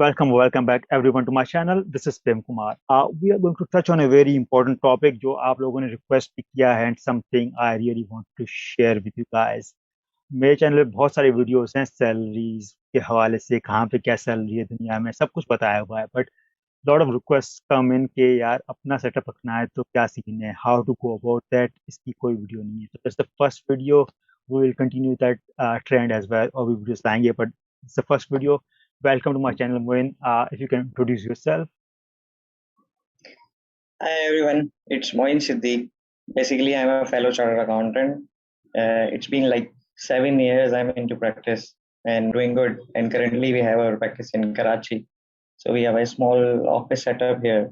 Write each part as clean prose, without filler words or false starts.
welcome back everyone to my channel. This is PREM Kumar. We are going to touch on a very important topic जो आप लोगों ने request भी किया है and something I really want to share with you guys. मेरे channel पे बहुत सारे वीडियोस हैं सैलरीज के हवाले से, कहाँ पे क्या सैलरी है दुनिया में, सब कुछ बताया हुआ है. बट लॉट ऑफ रिक्वेस्ट कम इन के यार अपना सेटअप रखना है तो क्या सीखना है, how to go about that. इसकी कोई वीडियो नहीं है. तो the first video we will continue that trend as well, और भी वीडियोस लाएंगे. But the first video. Welcome to my channel, Moin. If you can introduce yourself. Hi everyone, it's Moin Siddiq. Basically, I'm a fellow chartered accountant. It's been like 7 years I'm into practice and doing good. And currently we have our practice in Karachi. So we have a small office setup here.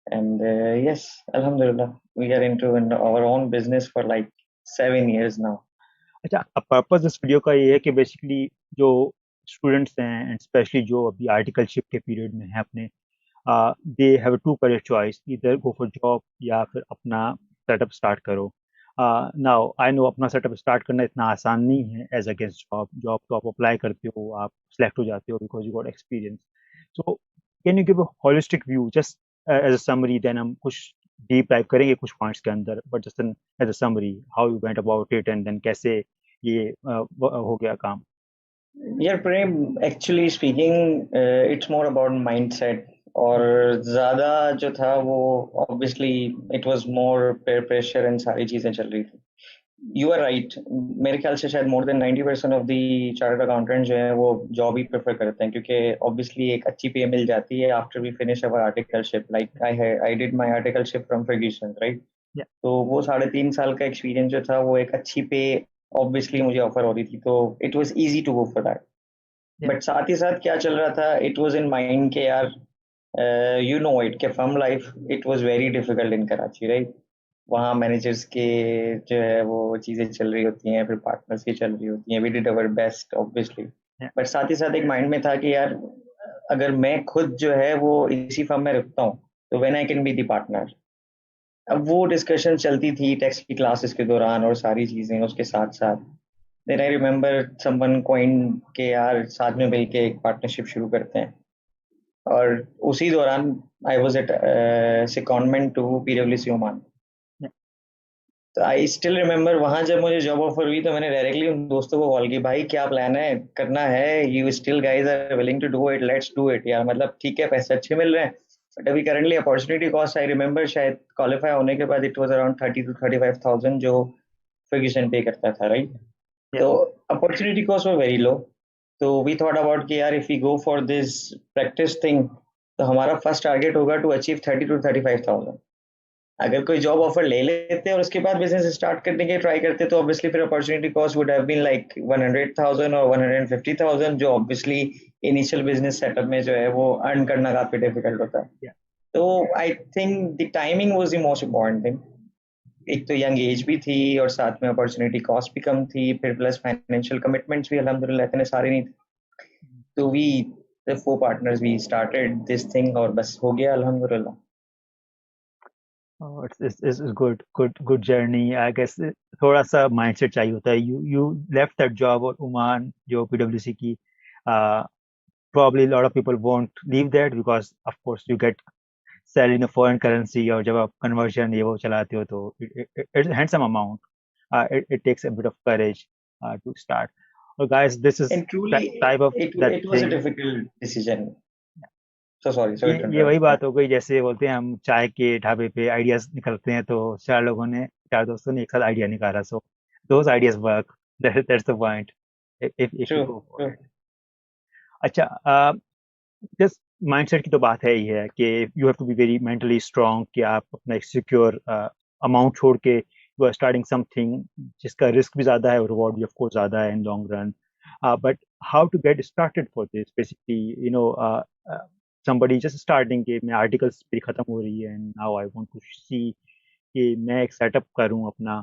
And yes, Alhamdulillah, we are into our own business for like 7 years now. अच्छा, purpose इस video का ये है कि basically जो students हैं and specially जो अभी आर्टिकलशिप के पीरियड में हैं अपने, they have two career choice, इधर गो फॉर जॉब या फिर अपना सेटअप स्टार्ट करो. नाउ आई नो अपना सेटअप स्टार्ट करना इतना आसान नहीं है एज अगेंस्ट जॉब तो आप अप्लाई करते हो, आप सेलेक्ट हो जाते हो because you got experience. So can you give a holistic view just as a summary, then हम कुछ डीप डाइव करेंगे कुछ पॉइंट्स के अंदर, but just as a summary how you went about it and then कैसे ये हो गया काम. Yeah, Prem, actually speaking, it's more about mindset. और ज़्यादा जो था वो obviously it was more peer pressure and सारी चीज़ें चल रही थी. You are right. मेरे ख्याल से शायद more than 90% of the chartered accountants जो हैं वो जॉब ही प्रेफर करते हैं क्योंकि obviously एक अच्छी पे मिल जाती है after we finish our articleship. Like I did my articleship from Ferguson, right? Yeah. तो वो 3.5 साल का एक्सपीरियंस जो था वो एक अच्छी पे obviously मुझे ऑफर हो रही थी, तो it was easy to go for that. But साथ ही साथ क्या चल रहा था, इट वॉज इन माइंड के यार यू नो इट के firm life it was very difficult in Karachi, right. वहाँ मैनेजर्स के जो है वो चीज़ें चल रही होती हैं, फिर पार्टनर्स की चल रही होती हैं. We did our best obviously, but साथ ही साथ एक माइंड में था कि यार अगर मैं खुद जो है वो इसी फर्म में रखता हूँ तो when I can be the partner. अब वो डिस्कशन चलती थी टेक्स की क्लासेस के दौरान और सारी चीज़ें उसके साथ साथ. Then I remember someone coined के यार साथ में मिलके एक पार्टनरशिप शुरू करते हैं, और उसी दौरान I was at secondment to PwC Oman. तो आई स्टिल रिमेम्बर वहाँ जब मुझे जॉब ऑफर हुई तो मैंने डायरेक्टली उन दोस्तों को कॉल की, भाई क्या प्लान है, करना है, you still guys are willing to do it, let's do it यार. मतलब ठीक है पैसे अच्छे मिल रहे हैं बट अभी currently opportunity cost I remember शायद क्वालिफाई होने के बाद इट वाज अराउंड 30 to 35,000 जो फर्ग्यूसन पे करता था, राइट. तो opportunity cost were very low. तो वी थॉट अबाउट कि यार if we go for this practice thing तो हमारा फर्स्ट टारगेट होगा टू अचीव 30 to 35,000. अगर कोई जॉब ऑफर ले लेते और उसके बाद बिजनेस स्टार्ट करने के ट्राई करते तो ऑब्वियसली फिर opportunity cost would have been like 100,000 और 150,000, जो ऑब्वियसली इनिशियल बिजनेस सेटअप में जो है वो अर्न करना काफी डिफिकल्ट होता है. तो I think the timing was the most important thing. एक तो यंग एज भी थी और साथ में अपॉर्चुनिटी कॉस्ट भी कम थी, फिर प्लस फाइनेंशियल कमिटमेंट्स भी अल्हम्दुलिल्लाह इतने सारे नहीं थे. तो we the 4 partners we started this thing और बस हो गया अल्हम्दुलिल्लाह. Oh, it's good journey. I guess थोड़ा सा mindset चाहिए होता है. You left that job और ओमान जो PwC की, probably a lot of people won't leave that because of course you get salary in a foreign currency, और जब आप conversion ये वो चलाते हो तो it's a handsome amount. It takes a bit of courage to start. So guys, this is truly type of it that was a thing. difficult decision. So sorry ये वही बात हो गई जैसे बोलते हैं हम चाय के ढाबे पे आइडियाज निकलते हैं तो 4 दोस्तों ने एक साथ आइडिया निकाला, so those ideas work. That's the point if you go for it. अच्छा, जस्ट माइंडसेट की तो बात है ही है कि you have to be very mentally strong कि आप अपना एक सिक्योर अमाउंट छोड़ के यू आर स्टार्टिंग समथिंग जिसका रिस्क भी ज़्यादा है और रिवॉर्ड भी ऑफ कोर्स ज़्यादा है in long run. But how to get started for this, basically you know somebody just starting कि मैं आर्टिकल्स भी खत्म हो रही है and now I want to see कि मैं एक सेटअप करूं अपना.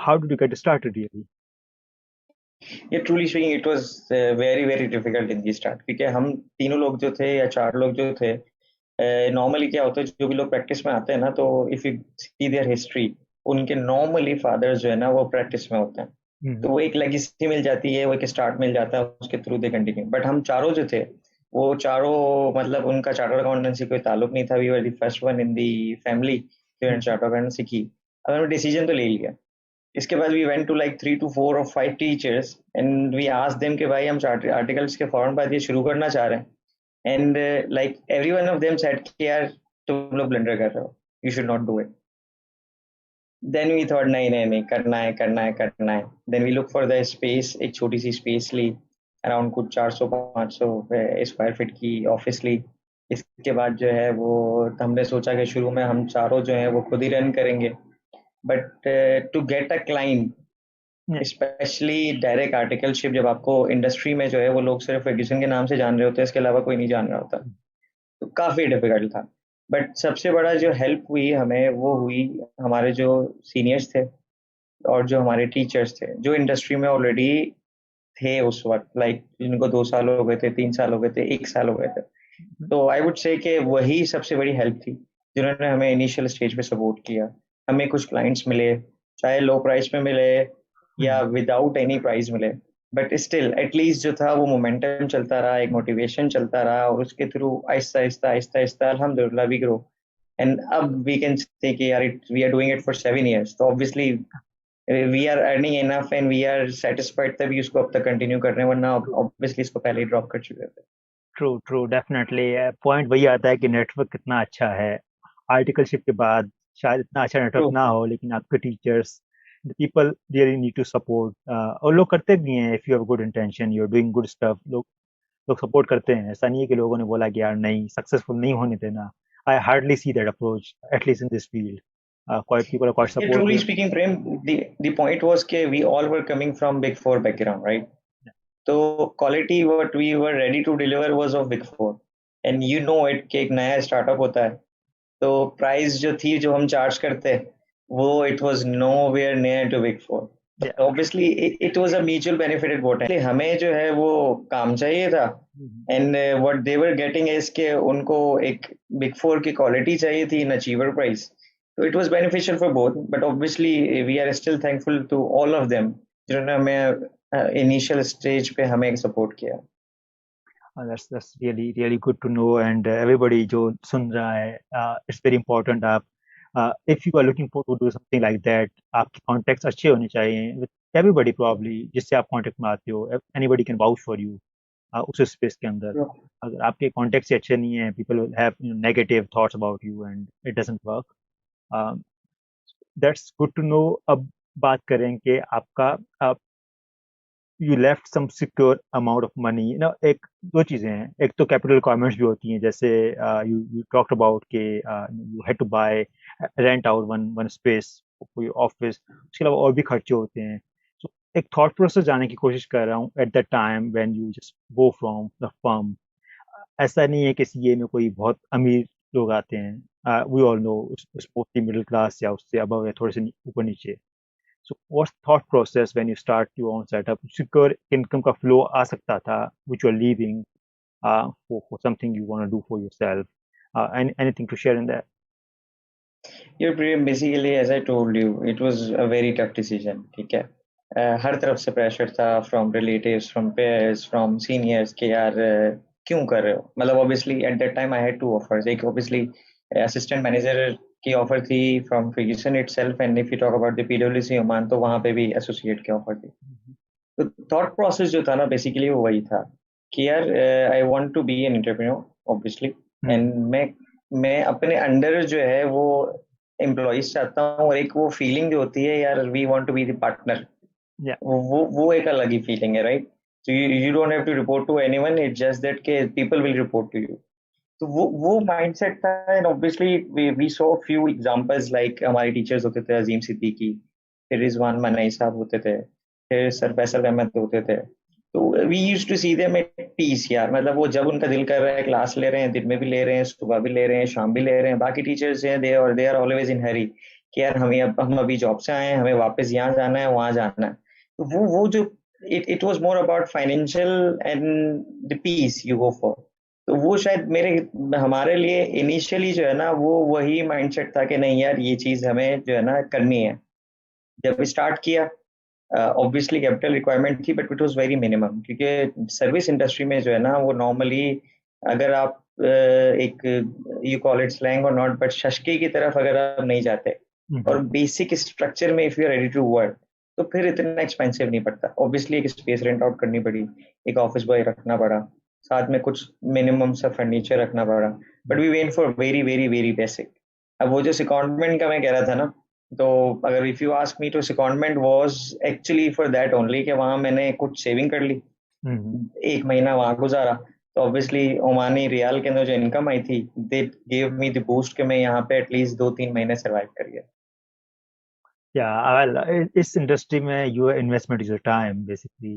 How did you get started really? ये truly speaking it was very very difficult in the start, क्योंकि हम तीनों लोग जो थे या 4 लोग जो थे, नॉर्मली क्या होता है जो भी लोग प्रैक्टिस में आते हैं ना, तो if you see their history उनके नॉर्मली फादर्स जो है ना वो प्रैक्टिस में होते हैं. तो वो एक लेगेसी मिल जाती है, वो एक स्टार्ट मिल जाता है, उसके थ्रू दे कंटिन्यू. बट हम चारों जो थे वो चारों मतलब उनका चार्टर्ड अकाउंटेंसी कोई ताल्लुक नहीं था. We were the first one in the family जो चार्टर्ड अकाउंटेंसी की. अब हमने डिसीजन तो ले लिया. इसके बाद we went to like 3 to 4 or 5 teachers and we asked them कि भाई हम चार्टर्ड आर्टिकल्स के फौरन बाद ये शुरू करना चाह रहे हैं. And like every one of them said कि यार तुम लोग ब्लंडर कर रहे हो, you should not do it. Then we thought नहीं नहीं नहीं, करना है करना है करना है. Then we look for the space. एक छोटी सी स्पेस ली, अराउंड कुछ 400-500 स्क्वायर फीट की ऑफिस ली. इसके बाद जो है वो हमने सोचा कि शुरू में हम चारों जो है वो खुद ही रन करेंगे. But to get a client, specially direct articleship, जब आपको इंडस्ट्री में जो है वो लोग सिर्फ फर्ग्यूसन के नाम से जान रहे होते हैं, इसके अलावा कोई नहीं जान रहा होता, तो काफ़ी डिफिकल्ट था. बट सबसे बड़ा जो हेल्प हुई हमें वो हुई हमारे जो सीनियर्स थे और जो हमारे टीचर्स थे जो इंडस्ट्री में ऑलरेडी थे उस वक्त, लाइक जिनको 2 साल हो गए थे, 3 साल हो गए थे, 1 साल हो गए थे. तो आई वुड से कि वही सबसे बड़ी हेल्प थी जिन्होंने हमें इनिशियल स्टेज पे सपोर्ट किया. हमें कुछ क्लाइंट्स मिले, चाहे लो प्राइस में मिले या विदाउट एनी प्राइस मिले, बट स्टिल एटलीस्ट जो था वो मोमेंटम चलता रहा, एक मोटिवेशन चलता रहा, और उसके थ्रू आहिस्ता आहिस्ता आहिस्ता आहिस्ता अल्हम्दुलिल्लाह वी ग्रो. एंड अब वी कैन से कि यार we are doing it for 7 years, तो obviously we are earning enough and we are satisfied, तभी उसको अब तक कंटिन्यू कर रहे हैं, वरना ऑब्वियसली इसको पहले ही ड्रॉप कर चुके थे. True true, definitely. पॉइंट वही आता है कि नेटवर्क कितना अच्छा है. आर्टिकलशिप के बाद शायद इतना अच्छा नेटवर्क ट्रू. ना हो, लेकिन आपके teachers, the people really need to support. और लोग करते भी हैं. If you have good intention, you are doing good stuff, लोग लोग सपोर्ट करते हैं. ऐसा नहीं है कि लोगों ने बोला कि यार नहीं, सक्सेसफुल नहीं होने देना. I hardly see that approach, at least in this field. Quite people are quite Yeah, truly supportive. speaking, Prem, the point was that we all were coming from Big Four background, right? So quality what we were ready to deliver was of Big Four, and you know it कि एक नया startup होता है, तो price जो थी जो हम चार्ज करते वो it was nowhere near to big four. Yeah. Obviously it was a mutual benefited boat है. हमें जो है वो काम चाहिए था, and what they were getting is के उनको एक बिग फोर की क्वालिटी चाहिए थी इन अचीवर प्राइस. तो it was beneficial for both, but obviously we are still thankful to all of them जिन्होंने हमें इनिशियल स्टेज पे हमें सपोर्ट किया. That's really really good to know. And everybody जो सुन रहा है, it's very important. आप if you are looking for to do something like that, आपके contacts अच्छे होने चाहिए with everybody probably जिससे आप contact में आते हो. Anybody can vouch for you उस space के अंदर. अगर आपके contacts ही अच्छे नहीं हैं, people will have negative thoughts about you and it doesn't work. Um, that's good to know. अब बात करें कि आपका you left some secure amount of money ना. एक दो चीज़ें हैं. एक तो कैपिटल रिक्वायरमेंट्स भी होती हैं, जैसे यू यू टॉक्ड अबाउट के you had to buy rent out one one space for your office. उसके अलावा और भी खर्चे होते हैं. सो एक थॉट प्रोसेस जाने की कोशिश कर रहा हूँ at the time when you just go from the firm. ऐसा नहीं है कि सीए में कोई बहुत अमीर लोग आते हैं. We all know it's mostly middle class या उससे अबव या थोड़े से ऊपर नीचे. So what's thought process when you start your own setup? Secure income का flow आ सकता था which you're leaving for something you want to do for yourself. Anything to share in that? Basically, as I told you, it was a very tough decision. ठीक है. हर तरफ से pressure था, from relatives, from peers, from seniors कि यार क्यों कर रहे हो. मतलब obviously at that time I had two offers. एक ऑब्वियसली असिस्टेंट मैनेजर की ऑफर थी from Fergusson itself, and if you talk about the पीडब्ल्यूसी ओमान तो वहाँ पे भी एसोसिएट की ऑफर थी. तो थॉट प्रोसेस जो था ना बेसिकली वो वही था कि यार I want to be an entrepreneur obviously, and मैं अपने अंडर जो है वो एम्प्लॉइज चाहता हूँ, और एक वो फीलिंग जो होती है यार we want to be the partner, Yeah. वो एक अलग ही फीलिंग है, right. So you don't have to report to anyone, it's just that के people will report to you. तो वो माइंडसेट था. And obviously we saw few examples, like हमारे टीचर्स होते थे अजीम सिद्दीकी, फिर रिजवान मनाई साहब होते थे, फिर सर फैसल अहमद होते थे. तो we used to see them at peace यार. मतलब वो जब उनका दिल कर रहा है क्लास ले रहे हैं, दिन में भी ले रहे हैं, सुबह भी ले रहे हैं, शाम भी ले रहे हैं. बाकी टीचर्स हैं दे आर ऑलवेज इन हरी कि यार हम अभी जॉब से आए हैं, हमें वापस यहाँ जाना है, वहाँ जाना है. तो वो जो it was more about financial and the peace you go for. तो वो शायद हमारे लिए इनिशियली जो है ना वो वही माइंडसेट था कि नहीं यार ये चीज हमें जो है ना करनी है. जब स्टार्ट किया ऑब्वियसली कैपिटल रिक्वायरमेंट थी, but it was very minimum, क्योंकि सर्विस इंडस्ट्री में जो है ना वो नॉर्मली अगर आप एक यू कॉल इट स्लैंग और नॉट बट शशके की तरफ अगर आप नहीं जाते और बेसिक स्ट्रक्चर में if you are ready to work तो फिर इतना एक्सपेंसिव नहीं पड़ता. ऑब्वियसली एक स्पेस रेंट आउट करनी पड़ी, एक ऑफिस बॉय रखना पड़ा, साथ में कुछ मिनिमम सा फर्नीचर रखना पड़ा, but we went for very very very basic. अब वो जो सिकॉन्डमेंट का मैं कह रहा था ना, तो अगर इफ यू आस्क मी, तो secondment was actually for that only कि वहां मैंने कुछ सेविंग कर ली, एक महीना वहां गुजारा. तो ऑब्वियसली ओमानी रियाल के अंदर जो इनकम आई थी, they gave me the boost कि मैं यहाँ पे एटलीस्ट 2-3 महीने सर्वाइव कर गया. Yeah, well, इस इंडस्ट्री में your investment is your time basically.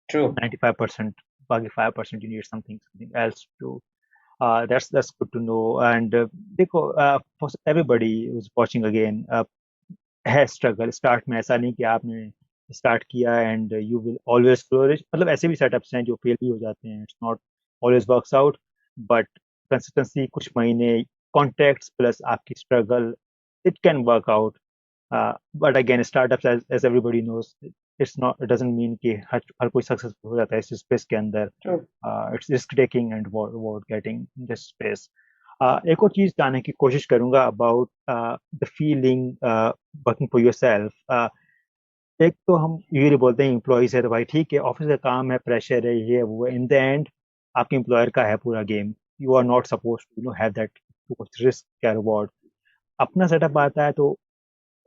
True. 95%, बाकी 5% you need something else to. That's good to know. And देखो, for everybody who's watching again, है स्ट्रगल स्टार्ट में. ऐसा नहीं कि आपने स्टार्ट किया and you will always flourish. मतलब ऐसे भी सेटअप्स हैं जो फेल भी हो जाते हैं. It's not always works out, but consistency, कुछ महीने, कॉन्टेक्ट्स प्लस आपकी struggle, it can work out. But again startups, as everybody knows, it doesn't mean कि हर कोई सक्सेसफुल हो जाता है इस स्पेस के अंदर. True. It's risk taking and reward getting in this space. एक और चीज जानने की कोशिश करूंगा about the feeling working for your self. एक तो हम यूजली बोलते हैं एम्प्लॉयज है तो भाई ठीक है, ऑफिस का काम है, प्रेशर है, ये वो. इन द एंड आपके एम्प्लॉयर का है पूरा game. You are not suppose to have that risk क्या रिवॉर्ड. अपना सेटअप आता है तो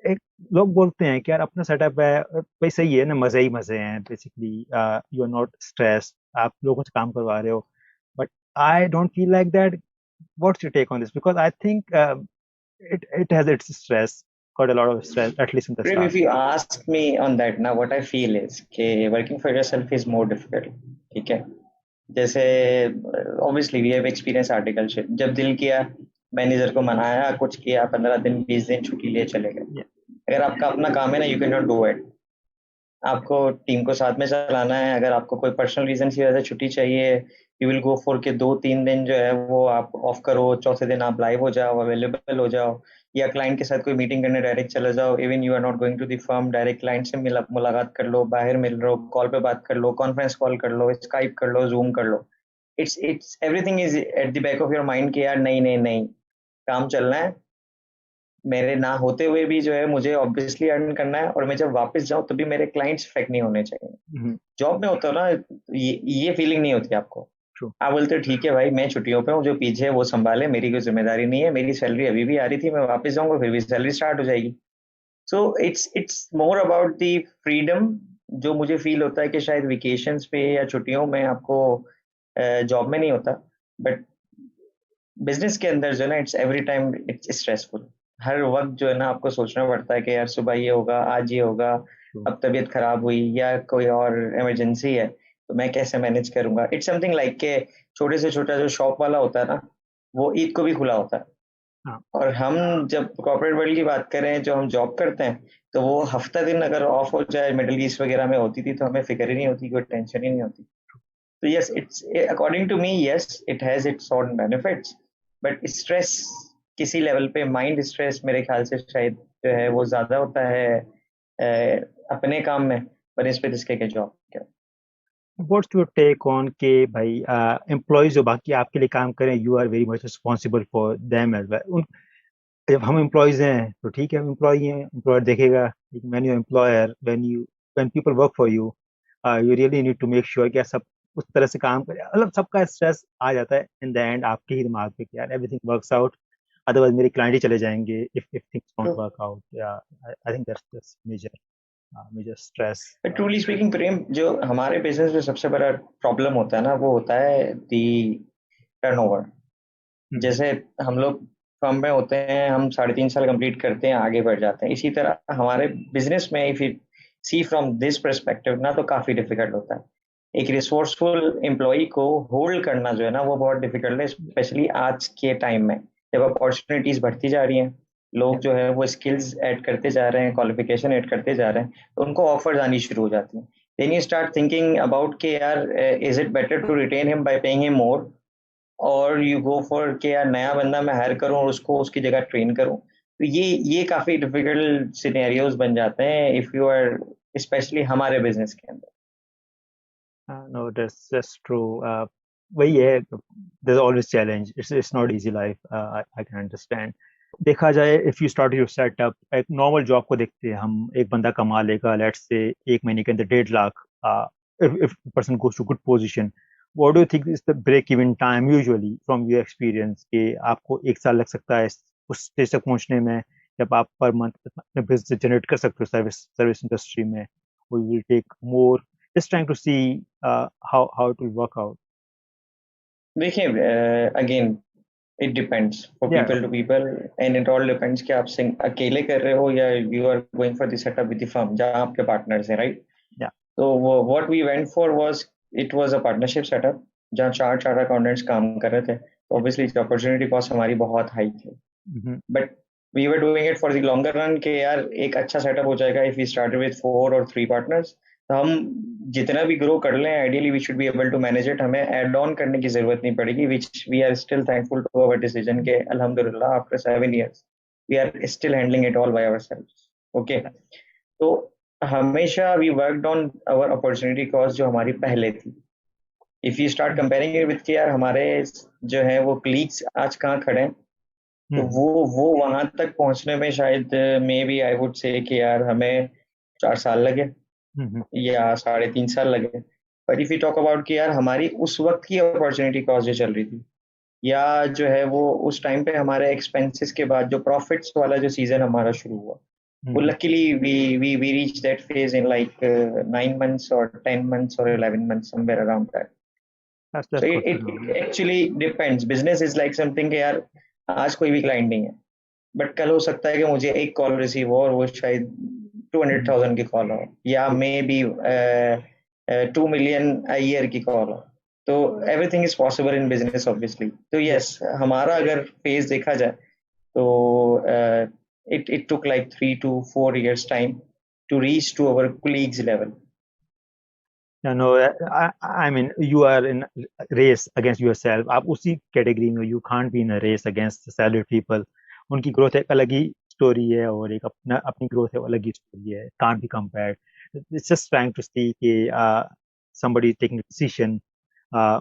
एक लोग बोलते हैं कि यार अपना सेटअप है भाई, सही है ना, मजे ही मजे हैं basically. You are not stress, आप लोगों से काम करवा रहे हो. But I don't feel like that. What's your take on this? Because I think it has its stress, got a lot of stress, at least in the Prem, start. if you ask me on that, now what I feel is कि working for yourself is more difficult. ठीक है. जैसे obviously we have experience articleship. जब दिल किया, manager को मनाया, कुछ किया, 15 दिन 20 दिन छुट्टी लिए चले गए. Yeah. अगर आपका अपना काम है ना, you can not do it. आपको टीम को साथ में चलाना है. अगर आपको कोई पर्सनल रीजन की वजह से छुट्टी चाहिए, यू विल गो फॉर के 2-3 दिन जो है वो आप ऑफ करो, चौथे दिन आप लाइव हो जाओ, अवेलेबल हो जाओ, या क्लाइंट के साथ कोई मीटिंग करने डायरेक्ट चले जाओ. Even you are not going to the firm, direct client से मुलाकात कर लो, बाहर मिल लो, कॉल पे बात कर लो, कॉन्फ्रेंस कॉल कर लो, स्काइप कर लो, जूम कर लो. It's everything is at the back of your mind कि यार नहीं नहीं नहीं, काम चलना है. मेरे ना होते हुए भी जो है मुझे ऑब्वियसली अर्न करना है, और मैं जब वापस जाऊं तभी मेरे क्लाइंट्स इफेक्ट नहीं होने चाहिए. जॉब में होता है ना, ये फीलिंग नहीं होती आपको. True. आप बोलते हो ठीक है भाई, मैं छुट्टियों पे हूँ, जो पीछे है वो संभाले, मेरी कोई जिम्मेदारी नहीं है, मेरी सैलरी अभी भी आ रही थी, मैं वापस जाऊंगा फिर भी सैलरी स्टार्ट हो जाएगी. So it's more about the freedom. जो मुझे फील होता है कि शायद वेकेशंस पे या छुट्टियों में आपको जॉब में नहीं होता, बट बिजनेस के अंदर जो है ना, it's every time it's stressful. हर वक्त जो है ना आपको सोचना पड़ता है कि यार सुबह ये होगा, आज ये होगा, True. अब तबीयत खराब हुई या कोई और इमरजेंसी है तो मैं कैसे मैनेज करूंगा. इट्स समथिंग लाइक के छोटे से छोटा जो शॉप वाला होता है ना, वो ईद को भी खुला होता है. हाँ. और हम जब कॉर्पोरेट वर्ल्ड की बात करें, जो हम जॉब करते हैं, तो वो हफ्ता दिन अगर ऑफ हो जाए, मिडिल ईस्ट वगैरह में होती थी, तो हमें फिक्र ही नहीं होती, कोई टेंशन ही नहीं होती. तो yes, it's according to me, yes it has its own benefits, but stress किसी लेवल पे, माइंड स्ट्रेस मेरे ख्याल से शायद जो है वो ज्यादा होता है अपने काम में बनस्पत इसके के जॉब के. What's your take on के भाई एम्प्लॉयज जो बाकी आपके लिए काम करें, you are very much responsible for them as well. जब हम एम्प्लॉयज हैं तो ठीक है, हम एम्प्लॉय हैं, एम्प्लॉयर देखेगा. When you employer, when people work for you, you really need to make sure कि सब उस तरह से काम करे. मतलब सबका स्ट्रेस आ जाता है इन द एंड आपके ही दिमाग पे कि यार एवरीथिंग वर्क्स आउट, अदरवाइज मेरे क्लाइंट ही चले जाएंगे इफ थिंग्स डोंट तो वर्क आउट. या I think that's major stress. Truly speaking Prem, जो हमारे बिजनेस में सबसे बड़ा प्रॉब्लम होता है ना, वो होता है दी टर्नओवर. जैसे हम लोग फर्म में होते हैं, हम 3.5 साल कंप्लीट करते हैं, आगे बढ़ जाते हैं. इसी तरह हमारे बिजनेस में if you see from this perspective ना, तो काफी डिफिकल्ट होता है. एक रिसोर्सफुल एम्प्लॉय को होल्ड करना जो है ना, वो बहुत डिफिकल्ट है, स्पेशली आज के टाइम में जब अपॉर्चुनिटीज बढ़ती जा रही हैं, लोग जो है वो स्किल्स ऐड करते जा रहे हैं, क्वालिफिकेशन ऐड करते जा रहे हैं, तो उनको ऑफर्स आनी शुरू हो जाती हैं. Then you start thinking about के यार, is it better to retain him by paying him more, और यू गो फॉर के यार नया बंदा मैं हायर करूं और उसको उसकी जगह ट्रेन करूं. तो ये काफी डिफिकल्ट सिनेरियोज बन जाते हैं इफ यू आर, स्पेशली हमारे बिजनेस के अंदर. No, that's true. वही है, there's always challenge. It's not easy life. I can understand. देखा जाए, if you start your setup, एक नॉर्मल जॉब को देखते हैं हम, एक बंदा कमा लेगा लेट्स से 1 महीने के अंदर 1.5 lakh, if person goes to good position, what do you think is the break even time usually from your experience, कि आपको 1 साल लग सकता है उस स्टेज तक पहुंचने में, जब आप पर मंथ अपने बिजनेस जनरेट कर सकते हो सर्विस सर्विस इंडस्ट्री में, वो will take more, just trying to see how it will work out. देखिए, again it depends for Yeah, people to people, and it all depends कि आप अकेले कर रहे हो या you are going for the setup with the firm जहाँ आपके पार्टनर्स हैं, राइट? yeah. तो वो what we went for was, it was a partnership setup जहाँ चार चार अकाउंटेंट्स काम कर रहे थे, तो ऑब्वियसली अपॉर्चुनिटी कॉस्ट हमारी बहुत हाई थी, Mm-hmm. But we were doing it for the longer run के यार एक अच्छा सेटअप हो जाएगा इफ वी स्टार्टेड विद 4 और 3 पार्टनर्स, तो हम जितना भी ग्रो कर लें ideally we should be able to manage it, हमें एड ऑन करने की जरूरत नहीं पड़ेगी, which we are still thankful to our decision के अल्हम्दुलिल्लाह after 7 years we are still handling it all by ourselves. Okay, तो हमेशा we worked on our opportunity cost जो हमारी पहले थी। If you start comparing it with यार हमारे जो है वो कलीग्स आज कहाँ खड़े हैं, तो Mm-hmm. वो वहां तक पहुंचने में शायद may B I would say कि यार हमें 4 साल लगे Mm-hmm. या 3.5 साल लगे। But if you talk about कि यार हमारी उस वक्त की अपॉर्चुनिटी कॉस्ट जो चल रही थी, या जो है वो उस टाइम पे हमारे एक्सपेंसेस के बाद जो प्रॉफिट्स वाला जो सीजन हमारा शुरू हुआ, वो Mm-hmm. Luckily we reach that phase in like 9 months और 10 months और 11 months somewhere around that. That's so good to it know. Actually depends, business is like something कि यार आज कोई भी क्लाइंट नहीं है, बट कल हो सकता है कि मुझे एक कॉल रिसीव हो और वो शायद टू हंड्रेड Mm-hmm. थाउजेंड की कॉल हो, या maybe 2 million a year की कॉल हो। तो everything is possible in business obviously. तो Yeah. यस, हमारा अगर फेज देखा जाए तो it took like 3 to 4 years time to reach to our colleagues लेवल। Yeah, no, I mean, you are in a race against yourself. आप उसी category में, you can't be in a race against the salaried people. उनकी growth एक अलग ही story है और एक अपना अपनी ग्रोथ है अलग ही स्टोरी है. Can't be compared. It's just trying to see कि somebody is taking a decision. Uh,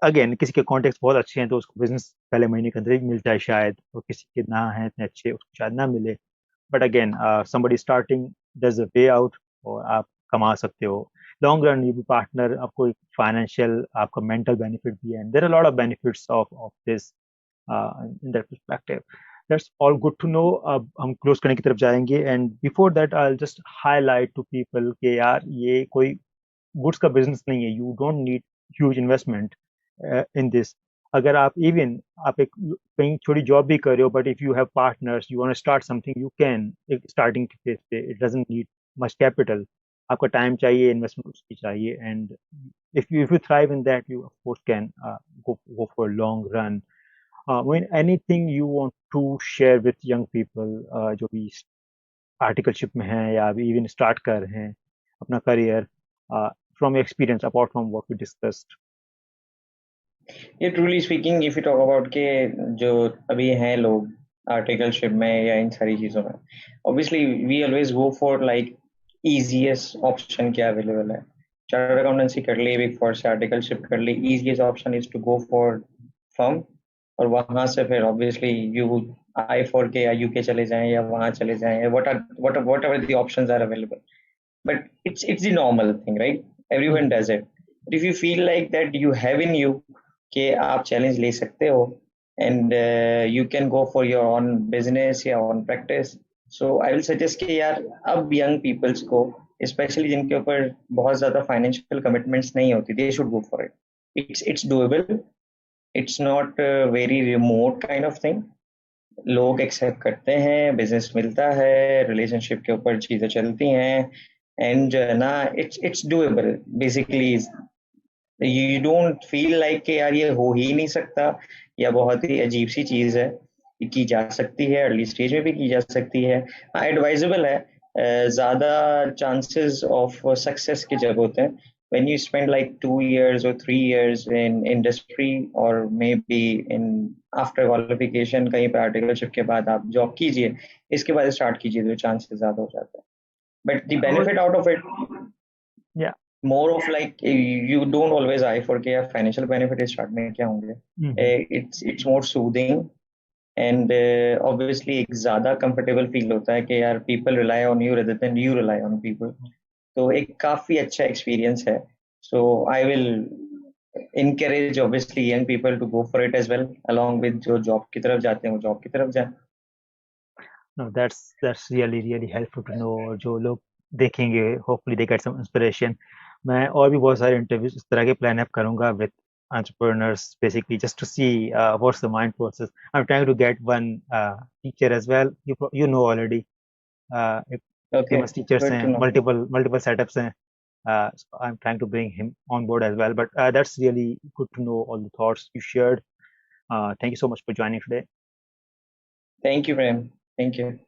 Again, किसी के कॉन्टेक्ट बहुत अच्छे हैं तो उसको बिजनेस पहले महीने के अंदर ही मिल जाए शायद, और किसी के ना है इतने अच्छे उसको शायद ना मिले. But again, somebody starting, there's a way out, और आप कमा सकते हो लॉन्ग रन. यू भी पार्टनर, आपको एक फाइनेंशियल, आपका मेंटल बेनिफिट भी है. There are lot of benefits of this in that perspective. That's all good to know. अब हम क्लोज करने की तरफ जाएंगे, and before that I just highlight to people कि यार ये कोई गुड्स का बिजनेस नहीं है. You don't need huge investment in this. अगर आप इवन आप एक कहीं छोटी जॉब भी कर रहे हो, but if you have partners, you want to start something, you can. एक स्टार्टिंग फेज पे it doesn't need much capital. आपका टाइम चाहिए, इन्वेस्टमेंट उसकी चाहिए, and if you thrive in that, you of course can go for a long run. When anything you want to share with young people, जो भी articleship में हैं या अभी इवन स्टार्ट कर रहे हैं अपना career, from your experience apart from what we discussed. ये truly speaking if you talk about के जो अभी हैं लोग आर्टिकलशिप में या इन सारी चीज़ों में, obviously we always go for like easiest option क्या अवेलेबल है। चार्टर्ड अकाउंटेंसी कर ली, बिग फोर से आर्टिकलशिप कर ली, easiest option is to go for firm, और वहां से फिर ऑब्वियसली यू I4 के या यूके चले जाएं या वहां चले जाएं, whatever the options are available, but it's the normal thing, right? Everyone Mhm. does it. But if you feel like that you have in you कि आप चैलेंज ले सकते हो, and you can go for your own business या own practice, so I will suggest कि यार अब young peoples को, स्पेशली जिनके ऊपर बहुत ज्यादा फाइनेंशियल कमिटमेंट्स नहीं होती, they should go for it. It's doable, it's not very remote kind of thing. लोग एक्सेप्ट करते हैं, बिजनेस मिलता है, रिलेशनशिप के ऊपर चीजें चलती हैं, एंड जो है ना it's doable basically. You don't feel like कि यार ये हो ही नहीं सकता या बहुत ही अजीब सी चीज है, ये की जा सकती है, अर्ली स्टेज में भी की जा सकती है। हाँ, एडवाइजेबल है, ज्यादा चांसेस ऑफ सक्सेस के जब होते हैं when you spend like 2 years or 3 years in industry or maybe in after qualification, कहीं पे आर्टिकलशिप के बाद आप जॉब कीजिए, इसके बाद स्टार्ट कीजिए, तो चांसेस ज्यादा हो जाते हैं, बट द और benefit out of it. yeah, more of like you don't always eye for क्या financial benefit start में क्या होंगे. It's more soothing and obviously एक ज़्यादा comfortable feel होता है कि यार people rely on you rather than you rely on people. तो एक काफी अच्छा experience है. So I will encourage obviously young people to go for it as well, along with जो job की तरफ जाते हैं वो job की तरफ जाएं. No, that's really helpful to know. जो लोग देखेंगे, hopefully they get some inspiration. मैं और भी बहुत सारे interviews इस तरह के plan up करूँगा with entrepreneurs, basically just to see what's the mind process. I'm trying to get one teacher as well. You know already. एक Okay, famous teachers good हैं, to know. multiple setups हैं. So I'm trying to bring him on board as well. But that's really good to know all the thoughts you shared. Thank you so much for joining today. Thank you, Prem. Thank you.